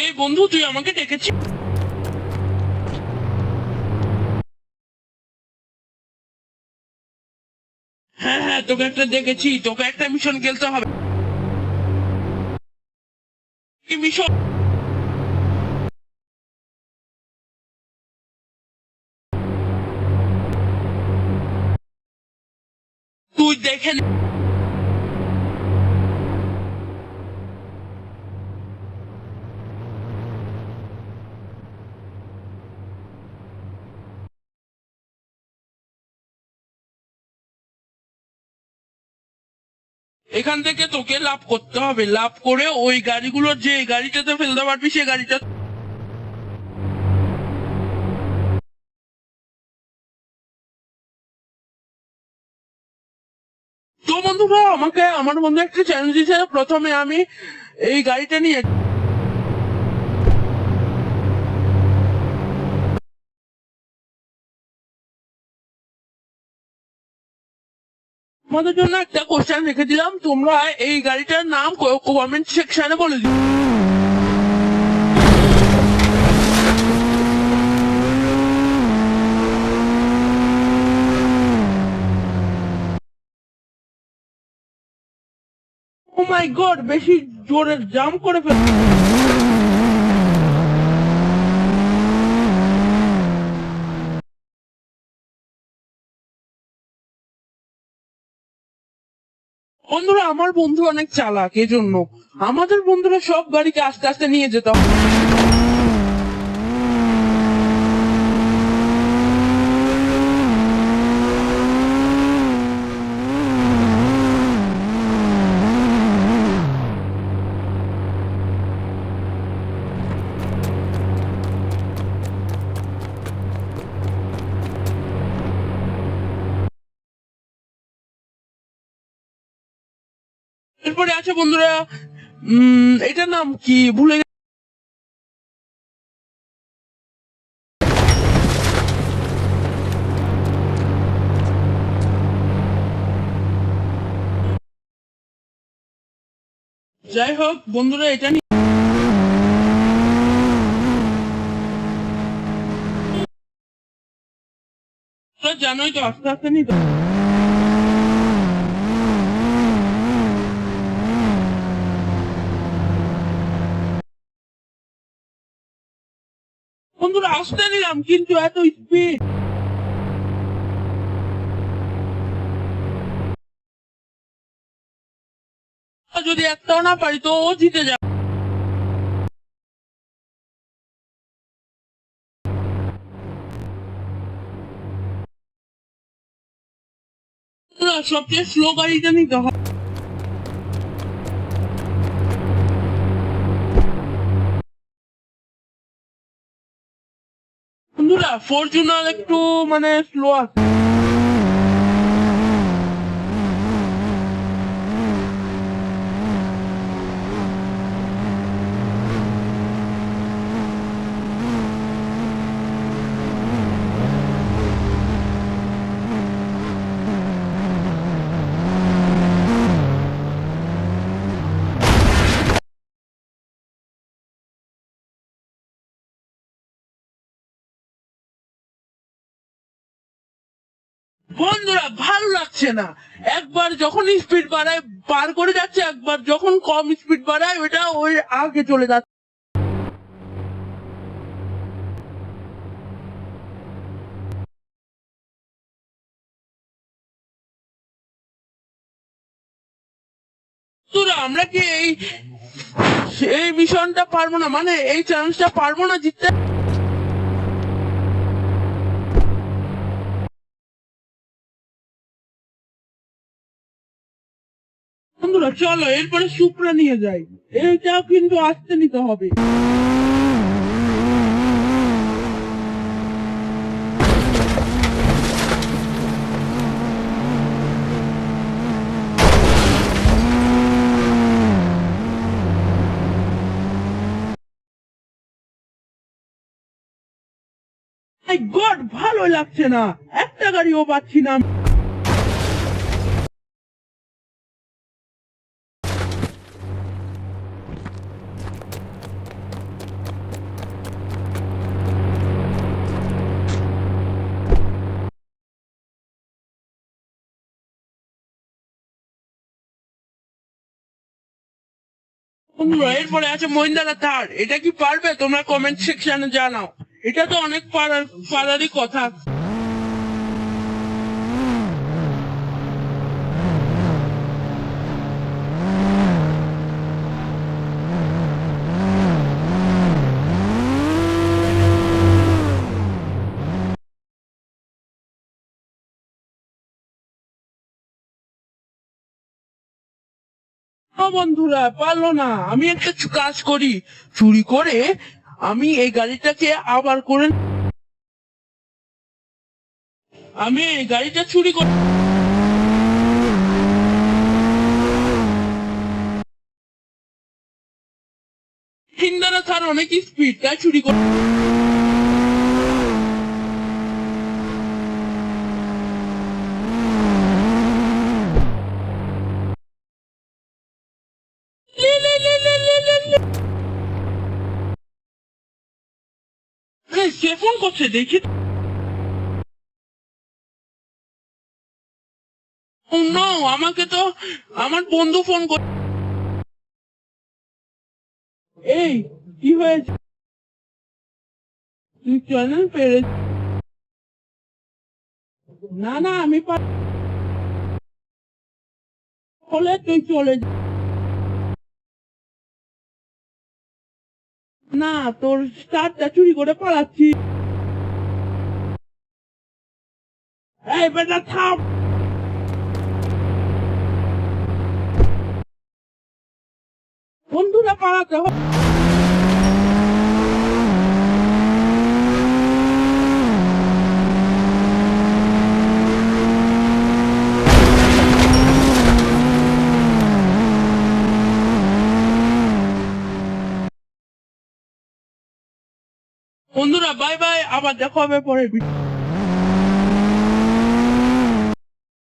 এই বন্ধু, তুই আমাকে ডেকেছিস? হ্যাঁ হ্যাঁ, তোকে একটা ডেকেছি, তোকে একটা মিশন খেলতে হবে। কি মিশন? তুই দেখে নে। এখান থেকে তোকে লাভ করতে হবে, লাভ করে ওই গাড়িগুলো যে গাড়িটাতে ফেলতে পারবি সে গাড়িটা। তো বন্ধুরা, আমাকে আমার বন্ধু একটা চ্যালেঞ্জ দিয়েছে, প্রথমে আমি এই গাড়িটা নিয়ে তোমাদের জন্য একটা কোশ্চেন রেখে দিলাম, তোমরা এই গাড়িটার নাম কমেন্ট সেকশনে বলে দিও। ও মাই গড, বেশি জোরে জাম্প করে ফেল। বন্ধুরা, আমার বন্ধু অনেক চালাক, এজন্য আমাদের বন্ধুরা সব গাড়িকে আস্তে আস্তে নিয়ে যেতে হবে। এরপরে আছে বন্ধুরা, এটার নাম কি ভুলে গেছি। যাই হোক বন্ধুরা, এটা নিয়ে জানোই তো, আস্তে আস্তে নিতে হবে। বন্ধুরা, আস্তে নিলাম কিন্তু এত স্পিড। যদি একটাও না পারি তো ও জিতে যাবে। সবচেয়ে স্লো গাড়িটা নিতে হবে। বন্ধুরা, ফরচুনার একটু মানে স্লো আছে। বন্ধুরা, ভালো লাগছে না, একবার যখন স্পিড বাড়ায় পার করে যাচ্ছে, একবার যখন কম স্পিড বাড়ায় ওটা ওই আগে চলে যাচ্ছে। বন্ধুরা, আমরা কি এই এই মিশনটা পারবো না, মানে এই চ্যালেঞ্জটা পারবো না জিততে? বন্ধুরা চলো এরপরে সুপ্রা নিয়ে যাই, এইটাও কিন্তু আসতে নিতে হবে। মাই গড, ভালো লাগছে না, একটা গাড়িও পাচ্ছি না। বন্ধুরা এরপরে আছে মহিন্দ্রা থার, এটা কি পারবে? তোমরা কমেন্ট সেকশনে জানাও। এটা তো অনেক পারারই কথা। বন্ধুরা পারলো না। আমি একটা কাজ করি, চুরি করে আমি এই গাড়িটাকে আবার করে, আমি এই গাড়িটা চুরি করে, হিন্দারা তার অনেক স্পিড, তাই চুরি করে। কে ফোন করছে দেখি। নো, আমাকে তো আমার বন্ধু ফোন করে। এই কি হয়েছে? তুই চ্যানেল পেরে? না না, আমি হলে তুই চলে যা। না, তোর স্টারটা চুরি করে পালাচ্ছি। এই বেটা থাম। বন্ধুরা পালাতে হবে। বন্ধুরা বাই বাই, আবার দেখা হবে পরে।